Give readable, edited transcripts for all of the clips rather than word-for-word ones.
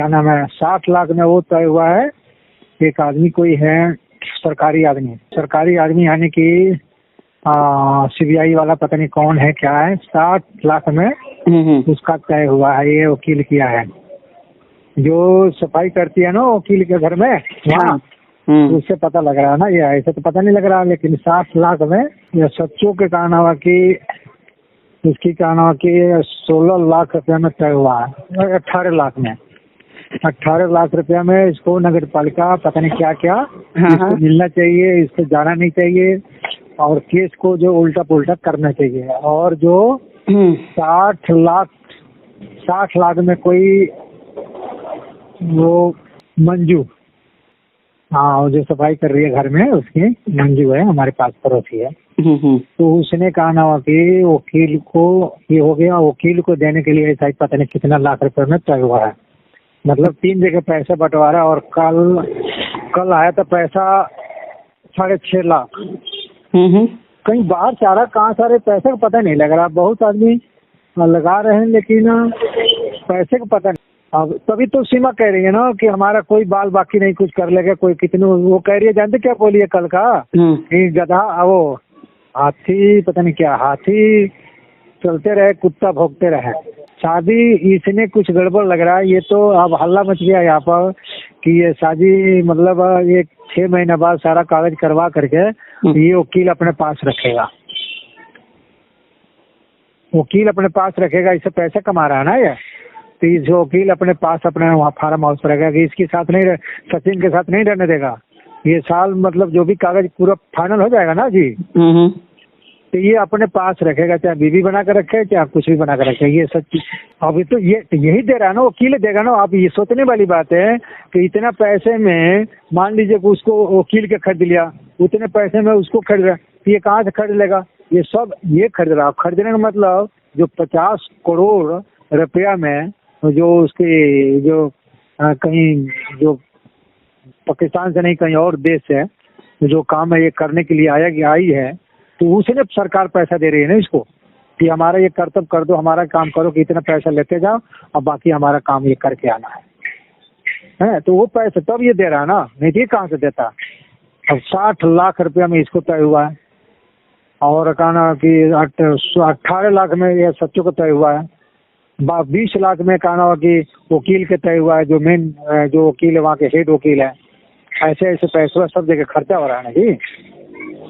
क्या नाम है, 60 लाख में वो तय हुआ है। एक आदमी कोई है सरकारी आदमी यानी कि सीबीआई वाला, पता नहीं कौन है क्या है, 60 लाख में उसका तय हुआ है। ये वकील किया है, जो सफाई करती है ना वकील के घर में वहाँ, उससे पता लग रहा है ना। ये ऐसे तो पता नहीं लग रहा, लेकिन 60 लाख में ये सच्चों के कहना हुआ कि इसकी कहना हुआ कि 16 लाख रुपया में तय हुआ है। 18 लाख में 18 लाख रुपया में इसको नगर पालिका पता नहीं क्या क्या इसको मिलना चाहिए, इसको जाना नहीं चाहिए और केस को जो उल्टा पुल्टा करना चाहिए। और जो 60 लाख में कोई वो मंजू, हाँ जो सफाई कर रही है घर में, उसकी मंजू है, हमारे पास पड़ोसी है। तो उसने कहा ना कि वकील को ये हो गया, वकील को देने के लिए ऐसा ही पता नहीं कितना लाख रुपए में तय हुआ है। मतलब 3 जगह पैसे बंटवारा। और कल आया था पैसा 6.5 लाख। कहीं बाहर जा रहा, कहाँ सारे पैसे का पता नहीं लग रहा। बहुत आदमी लगा रहे हैं लेकिन पैसे का पता नहीं। अब तभी तो सीमा कह रही है ना कि हमारा कोई बाल बाकी नहीं, कुछ कर लेगा कोई कितने। वो कह रही है, जानते क्या बोली है कल का, कि गधा वो हाथी पता नहीं क्या, हाथी चलते रहे कुत्ता भोगते रहे। शादी इसने कुछ गड़बड़ लग रहा है। ये तो अब हल्ला मच गया यहाँ पर कि ये शादी मतलब ये 6 महीने बाद सारा कागज करवा करके ये वकील अपने पास रखेगा। वकील अपने पास रखेगा, इससे पैसा कमा रहा है ना ये। तो जो वकील अपने पास अपने वहाँ फार्म हाउस पर रहेगा कि इसके साथ नहीं, सचिन के साथ नहीं रहने देगा। ये साल मतलब जो भी कागज पूरा फाइनल हो जाएगा ना जी, तो ये अपने पास रखेगा, चाहे बीवी बना कर रखे चाहे कुछ भी बना कर रखे। ये सच अभी तो ये यही दे रहा है ना, वकील देगा ना। आप ये सोचने वाली बात है कि इतना पैसे में मान लीजिए कि उसको वकील के खरीद लिया, उतने पैसे में उसको खरीद रहा, तो ये कहाँ से खरीद लेगा? ये सब ये खरीद रहा। खरीदने का मतलब जो 50 करोड़ रुपया में जो उसके जो कहीं जो पाकिस्तान से नहीं कहीं और देश है जो काम है ये करने के लिए आई है, तो उसने सरकार पैसा दे रही है ना इसको कि हमारा ये कर्तव्य कर दो, हमारा काम करो कि इतना पैसा लेते जाओ और बाकी हमारा काम ये करके आना है। तो वो पैसा तब ये दे रहा है ना, नहीं तो कहाँ से देता। अब 60 लाख रुपया में इसको तय हुआ है। और कहना कि 18 लाख में ये सच्चों को तय हुआ है। 20 लाख में कहना हुआ कि वकील के तय हुआ है, जो मेन जो वकील है वहाँ के हेड वकील है। ऐसे ऐसे पैसा सब जगह खर्चा हो रहा है ना जी।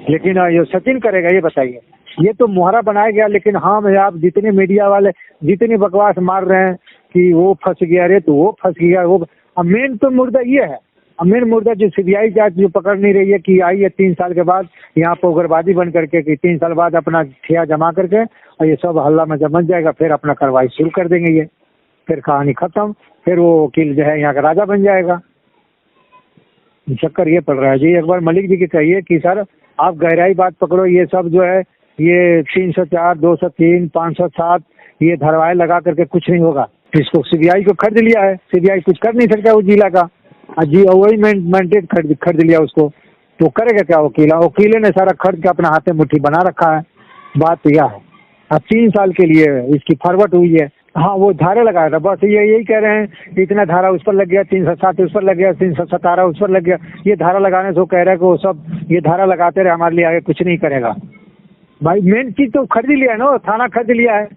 लेकिन ये सचिन करेगा ये बताइए? ये तो मुहरा बनाया गया। लेकिन हाँ मैं आप जितने मीडिया वाले जितनी बकवास मार रहे हैं कि वो फंस गया रे, तो वो फंस गया। वो मेन तो मुर्दा ये है, मेन मुर्दा जो सीबीआई जांच जो पकड़ नहीं रही है कि आई है 3 साल के बाद यहाँ पर उग्रवादी बन करके कि 3 साल बाद अपना ठिया जमा करके और ये सब हल्ला में जमच जाएगा, फिर अपना कार्रवाई शुरू कर देंगे। ये फिर कहानी खत्म, फिर वो वकील जो है यहाँ का राजा बन जाएगा। चक्कर ये पड़ रहा है जी। एक बार मलिक जी की कहिए कि सर आप गहराई बात पकड़ो, ये सब जो है ये 304, 203, 507 ये धारावाहिक लगा करके कुछ नहीं होगा। इसको सीबीआई को खरीद लिया है, सीबीआई कुछ कर नहीं सकता उस जिला का जी, वही मैंडेट खरीद लिया उसको, तो करेगा क्या वकील? वकील ने सारा खर्च के अपना हाथे मुट्ठी बना रखा है। बात तो यह है। अब 3 साल के लिए इसकी फॉरवर्ड हुई है। हाँ वो धारा लगाया था, बस यही कह रहे हैं इतना धारा उस पर लग गया, 307 उस पर लग गया, 317 उस पर लग गया। ये धारा लगाने से वो कह रहा है कि वो सब ये धारा लगाते रहे, हमारे लिए आगे कुछ नहीं करेगा। भाई मेन चीज तो खरीद लिया है ना, थाना खरीद लिया है।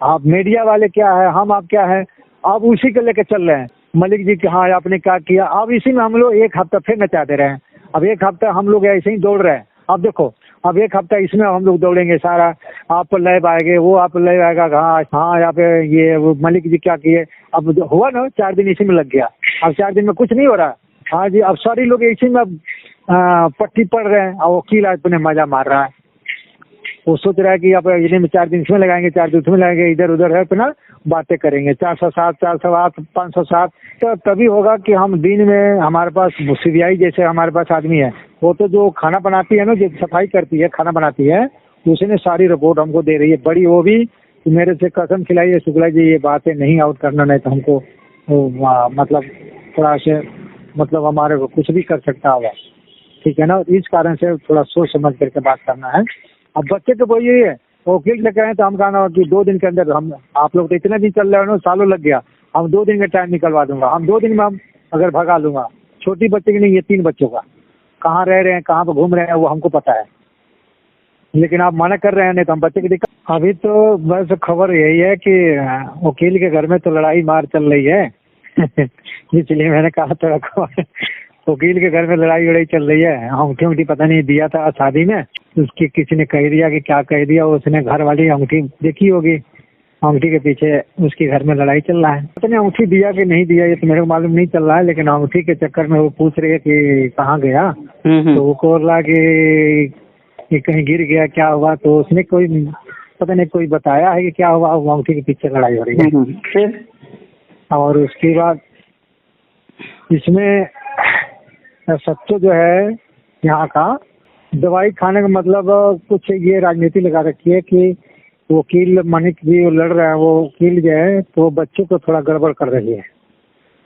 आप मीडिया वाले क्या है, हम आप क्या है, अब उसी को लेकर चल रहे हैं। मलिक जी कि हाँ आपने क्या किया, अब इसी में हम लोग 1 हफ्ता फिर नचा दे रहे हैं। अब 1 हफ्ता हम लोग ऐसे ही दौड़ रहे हैं। अब देखो अब 1 हफ्ता इसमें हम लोग दौड़ेंगे, सारा आप पर लैब आएंगे, वो आप लैब आएगा। हाँ यहाँ पे ये वो मलिक जी क्या किए। अब हुआ ना 4 दिन इसी में लग गया। अब 4 दिन में कुछ नहीं हो रहा। हाँ जी, अब सारी लोग इसी में पट्टी पड़ रहे हैं और वकील अपने मजा मार रहा है। वो सोच रहा है कि आप इन्हें में 4 दिन इसमें लगाएंगे, 4 दिन उसमें लगाएंगे, इधर उधर है अपना बातें करेंगे। 407, 408, 507 तो तभी होगा कि हम दिन में हमारे पास सीबीआई जैसे हमारे पास आदमी है, वो तो जो खाना बनाती है ना, जो सफाई करती है खाना बनाती है, उसने सारी रिपोर्ट हमको दे रही है बड़ी। वो भी मेरे से कसम खिलाई है शुक्ला जी ये बातें नहीं आउट करना, नहीं तो हमको मतलब थोड़ा से मतलब हमारे को कुछ भी कर सकता होगा। ठीक है ना, इस कारण से थोड़ा सोच समझ करके बात करना है। अब बच्चे तो वही है, वकील से कहें तो हम कहना कि 2 दिन के अंदर हम, आप लोग तो इतने दिन चल रहे हो ना, सालों लग गया, हम 2 दिन का टाइम निकलवा दूंगा, हम 2 दिन में हम अगर भगा लूंगा। छोटी बच्चे की नहीं, ये 3 बच्चों का कहाँ रह रहे हैं, कहाँ पर घूम रहे हैं वो हमको पता है, लेकिन आप मना कर रहे हैं, नहीं तो हम बच्चे की दिक्कत। अभी तो बस खबर यही है कि वकील के घर में तो लड़ाई मार चल रही है इसलिए मैंने कहा थोड़ा वकील के घर में लड़ाई वड़ाई चल रही है। अंगूठी उंगठी पता नहीं दिया था शादी में, उसकी किसी ने कह दिया कि क्या कह दिया, उसने घर वाली अंगूठी देखी होगी, अंगूठी के पीछे उसके घर में लड़ाई चल रहा है। पता नहीं अंगूठी दिया कि नहीं दिया ये तो मेरे को मालूम नहीं चल रहा है, लेकिन अंगूठी के चक्कर में वो पूछ रही है कि कहाँ गया, तो वो बोल रहा कि कहीं गिर गया, क्या हुआ, तो उसने कोई पता नहीं कोई बताया है कि क्या हुआ, वो अंगूठी के पीछे लड़ाई हो रही है। फिर और उसके बाद इसमें सच्चो जो है यहाँ का दवाई खाने का मतलब कुछ ये राजनीति लगा रखी है कि वकील मानिक भी लड़ रहा है, वो वकील जो है तो बच्चों को थोड़ा गड़बड़ कर रही है,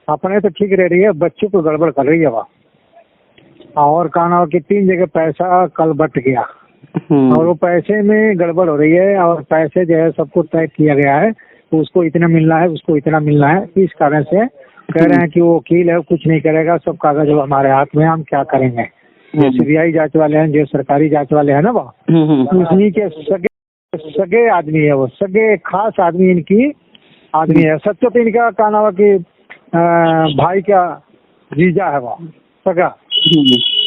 अपने तो ठीक रह रही है, बच्चों को गड़बड़ कर रही है वह। और कहना कि 3 जगह पैसा कल बट गया और वो पैसे में गड़बड़ हो रही है, और पैसे जो है सबको तय किया गया है, तो उसको इतना मिलना है, उसको इतना मिलना है। इस कारण से कह रहे हैं कि वो वकील है कुछ नहीं करेगा, सब कागज वो हमारे हाथ में, हम क्या करेंगे। जो सीबीआई जांच वाले हैं, जो सरकारी जांच वाले हैं ना, वो उन्हीं के सगे आदमी है, वो सगे खास आदमी इनकी आदमी है। सच्चो तो इनका कहना हुआ कि भाई का जीजा है वो सगा,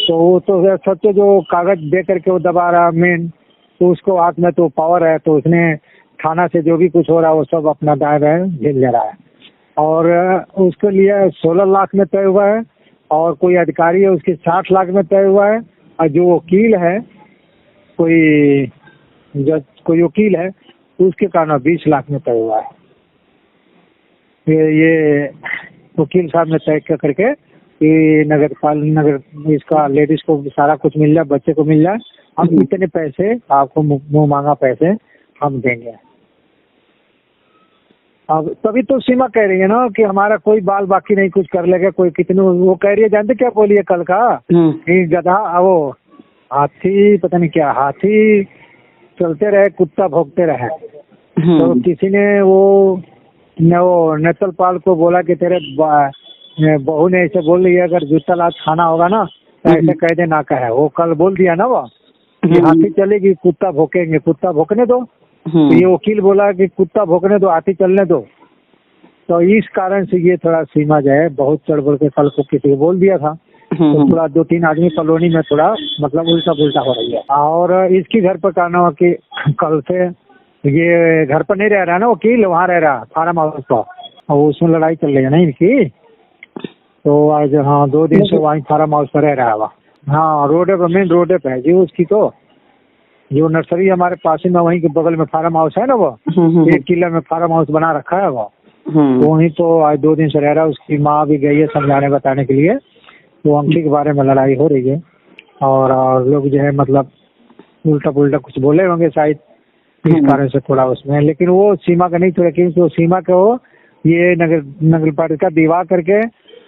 तो वो तो सच्चो जो कागज दे करके वो दबा रहा मेन, तो उसको हाथ में तो पावर है, तो उसने थाना से जो भी कुछ हो रहा है वो सब अपना दायरा झेल ले रहा है। और उसके लिए 16 लाख में तय हुआ है, और कोई अधिकारी है उसके 60 लाख में तय हुआ है, और जो वकील है कोई वकील है उसके कारण 20 लाख में तय हुआ है। ये वकील साहब ने तय करके कि नगर इसका लेडीज को सारा कुछ मिल जाए, बच्चे को मिल जाए, हम इतने पैसे आपको मुंह मांगा पैसे हम देंगे। अब तभी तो सीमा कह रही है ना कि हमारा कोई बाल बाकी नहीं, कुछ कर लेगा कोई कितने। वो कह रही है, जानते क्या बोली है कल का कि गधा वो हाथी पता नहीं क्या, हाथी चलते रहे कुत्ता भोंकते रहे। तो किसी ने वो नेतल पाल को बोला कि तेरे बहू ने ऐसे बोल रही है, अगर जूता लात खाना होगा ना तो ऐसे कह दे ना कहे। वो कल बोल दिया ना वो कि हाथी चलेगी कुत्ता भोंकेंगे, कुत्ता भोंकने दो। तो ये वकील बोला कि कुत्ता भोंकने दो, हाथी चलने दो। तो इस कारण से ये थोड़ा सीमा जो है बहुत चढ़ बढ़ के कल को किसी को बोल दिया था, तो थोड़ा 2-3 आदमी कॉलोनी में थोड़ा मतलब उल्टा पुल्टा हो रही है। और इसकी घर पर कहना हुआ कि कल से ये घर पर नहीं रह रहा है ना वकील, वहाँ रह रहा फार्म हाउस पर, और उसमें लड़ाई चल रही है ना इनकी। तो आज 2 दिन से वहीं फार्म हाउस पर रह रहा है वहाँ। हाँ, रोड पे, मेन रोड पे है जी उसकी। तो जो नर्सरी हमारे पास में वहीं के बगल में फार्म हाउस है ना, वो 1 किला में फार्म हाउस बना रखा है वो, वहीं तो आज 2 दिन से रह रहा है। उसकी माँ भी गई है समझाने बताने के लिए, वो अंगूठी के बारे में लड़ाई हो रही है, और लोग जो है मतलब उल्टा पुल्टा कुछ बोले होंगे शायद, इस कारण से थोड़ा उसमें। लेकिन वो सीमा का नहीं छोड़ा, क्योंकि वो सीमा को ये नगर पालिका विवाह करके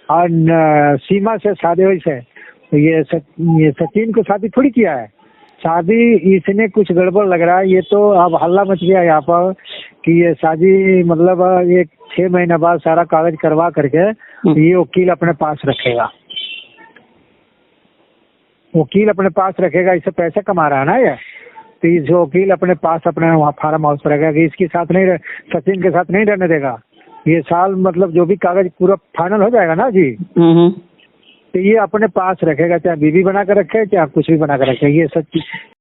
और सीमा से शादी हुई से, तो ये सचिन को शादी थोड़ी किया है, शादी इसने कुछ गड़बड़ लग रहा है। ये तो अब हल्ला मच गया यहाँ पर कि ये शादी मतलब ये 6 महीने बाद सारा कागज करवा करके ये वकील अपने पास रखेगा, वकील अपने पास रखेगा, इससे पैसे कमा रहा है ना ये। तो इस वकील अपने पास अपने वहाँ फार्म हाउस पर रखेगा कि इसके साथ नहीं, सचिन के साथ नहीं रहने देगा। ये साल मतलब जो भी कागज पूरा फाइनल हो जाएगा ना जी, तो ये अपने पास रखेगा, चाहे बीवी बना कर रखे चाहे कुछ भी बना कर रखे। ये सच